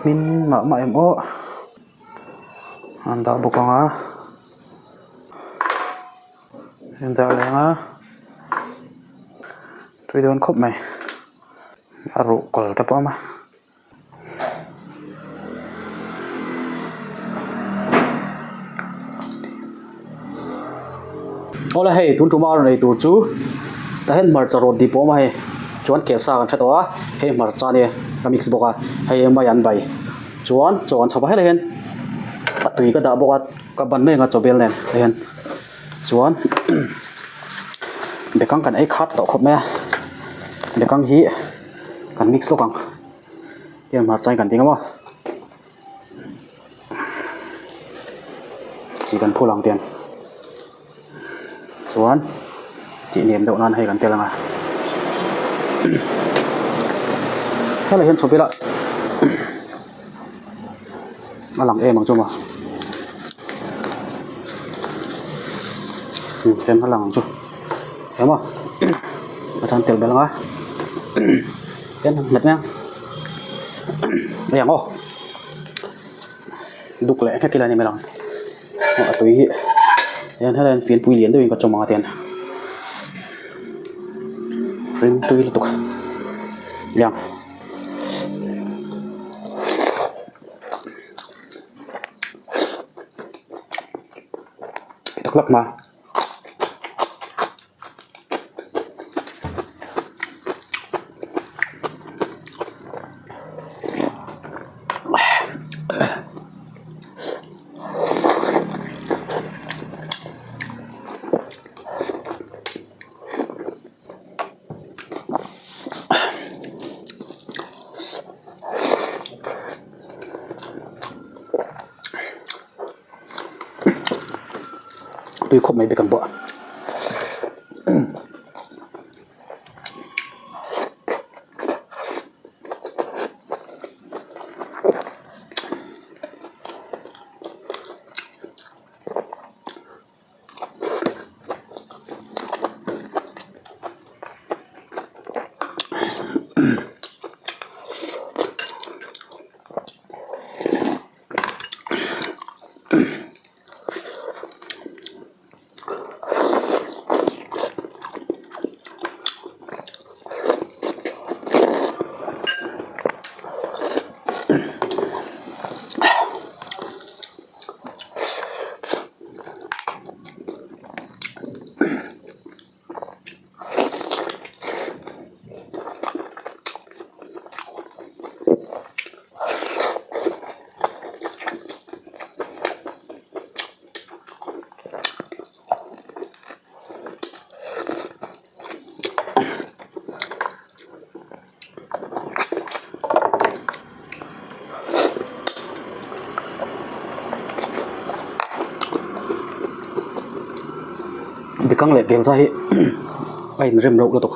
min ma em o anda bukanga anda lenga tui don khop mai aru kol ta pa ma ola hey tun tuma ar nei tur chu ta hen mar charot di po ma he chuan kelsa kan thatwa he mar cha ne ka mix boka hei ma yan bai chuan choba he hen patui ka da boka ka ban me nga chobel nen hen chuan bekang kan ai khat to khop me bekang hi kan mix lo kang tian mar chai kan tinga ma chỉ cần thu lòng tiền xuống chị niệm đậu non hay cần tiền là mà thế là hiện số biết lại nó làm em bằng chung mà tem nó làm bằng chung thấy không mà chẳng tiền bên là tiền mệt nha bây giờ ngô đục lẽ cái kia là này mày làm họ túi nên thế nên phiến bùi liến tôi có trồng mga tiền rin tui lutuk liang tak lak ma tui khop mai be kan bo Bekang le Kelsa hi ai rem ro lo tok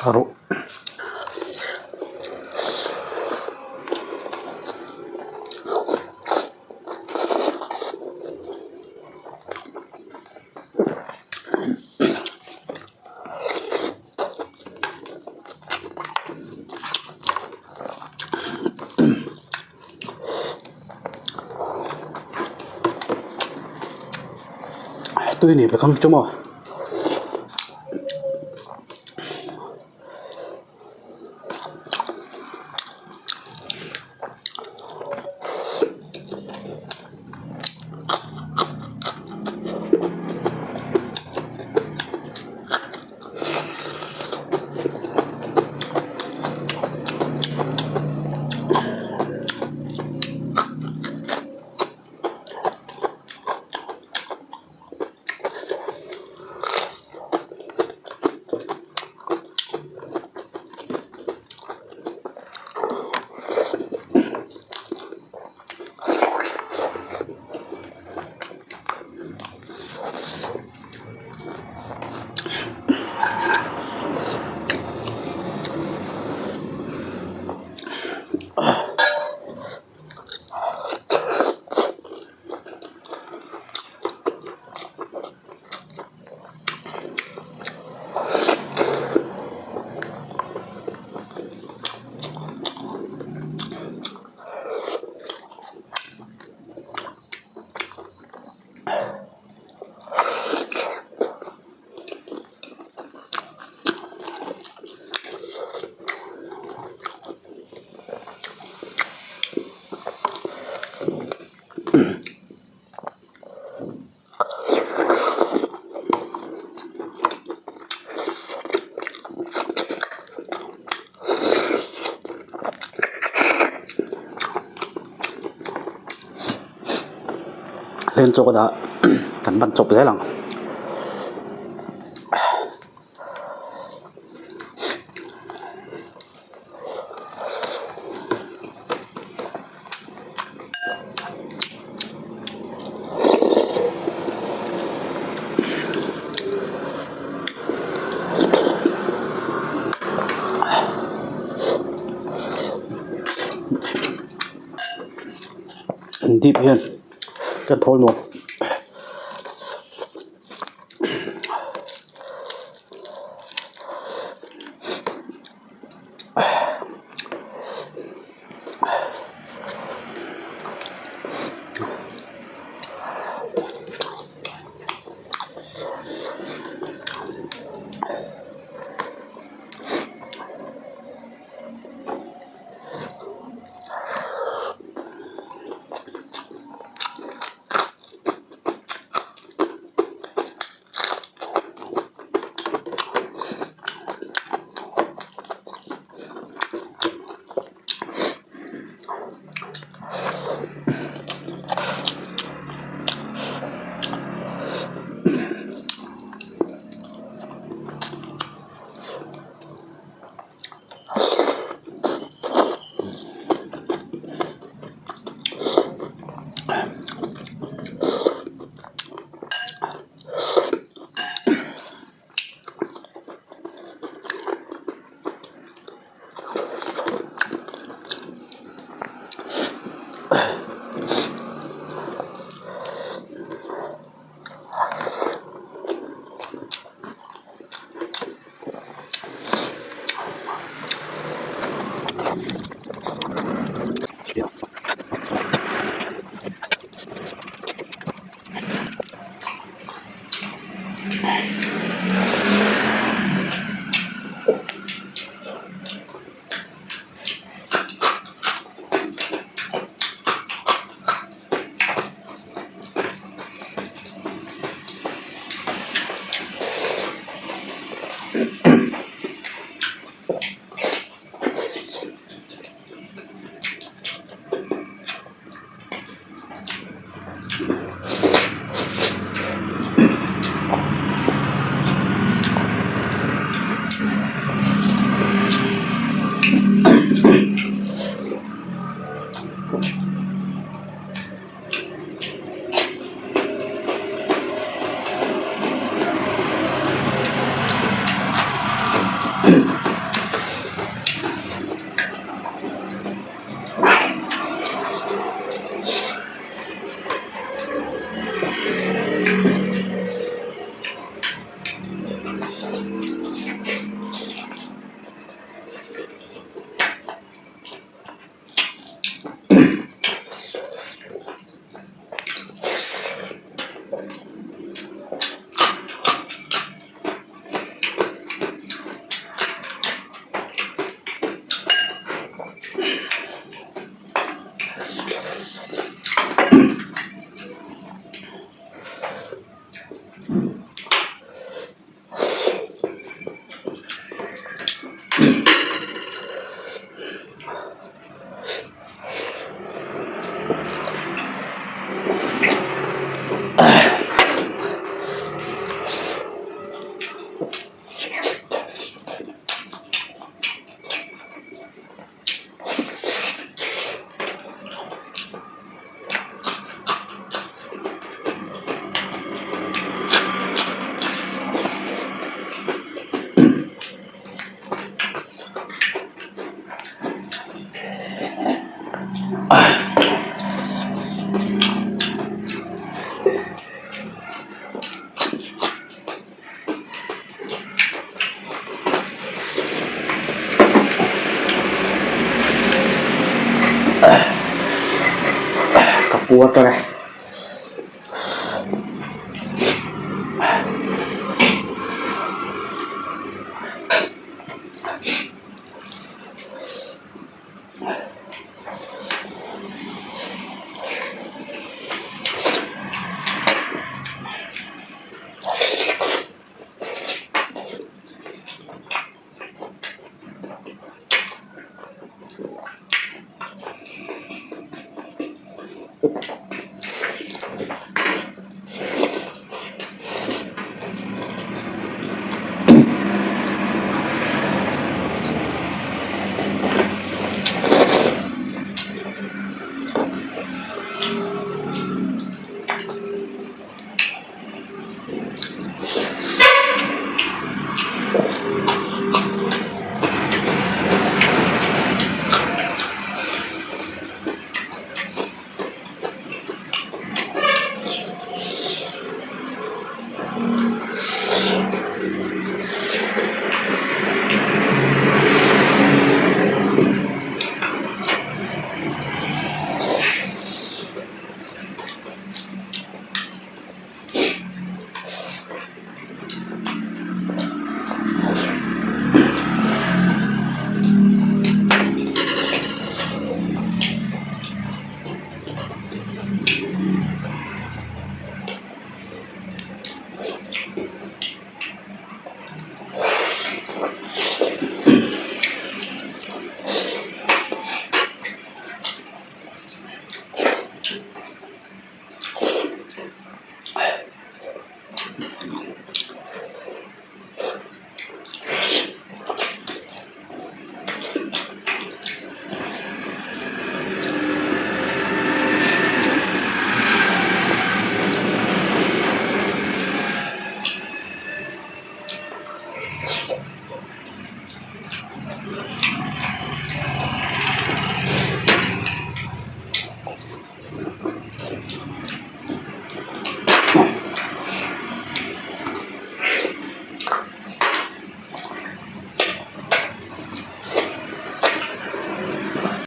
haru tôi này Bekang cuma lên cho cái đã cần bắn chụp thế lắm deep hiền chân thôi luôn buat rồi